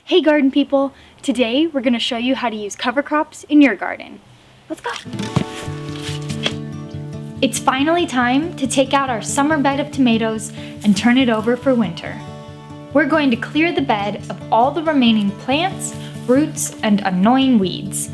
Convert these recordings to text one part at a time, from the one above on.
Hey garden people! Today we're going to show you how to use cover crops in your garden. Let's go! It's finally time to take out our summer bed of tomatoes and turn it over for winter. We're going to clear the bed of all the remaining plants, roots, and annoying weeds.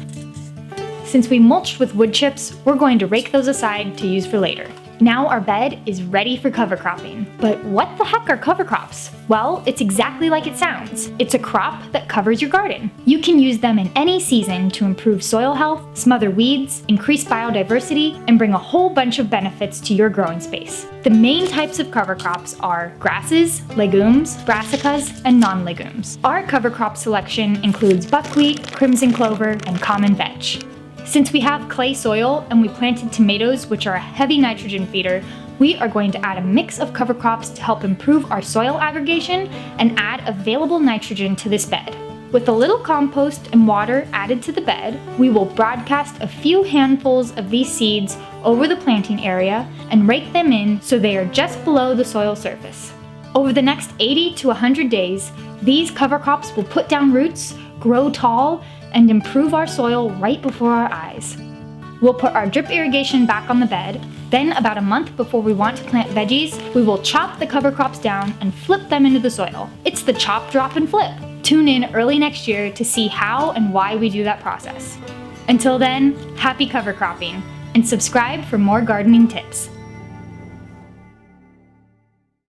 Since we mulched with wood chips, we're going to rake those aside to use for later. Now our bed is ready for cover cropping. But what the heck are cover crops? Well, it's exactly like it sounds. It's a crop that covers your garden. You can use them in any season to improve soil health, smother weeds, increase biodiversity, and bring a whole bunch of benefits to your growing space. The main types of cover crops are grasses, legumes, brassicas, and non-legumes. Our cover crop selection includes buckwheat, crimson clover, and common vetch. Since we have clay soil and we planted tomatoes, which are a heavy nitrogen feeder, we are going to add a mix of cover crops to help improve our soil aggregation and add available nitrogen to this bed. With a little compost and water added to the bed, we will broadcast a few handfuls of these seeds over the planting area and rake them in so they are just below the soil surface. Over the next 80 to 100 days, these cover crops will put down roots, grow tall, and improve our soil right before our eyes. We'll put our drip irrigation back on the bed, then about a month before we want to plant veggies, we will chop the cover crops down and flip them into the soil. It's the chop, drop, and flip. Tune in early next year to see how and why we do that process. Until then, happy cover cropping, and subscribe for more gardening tips.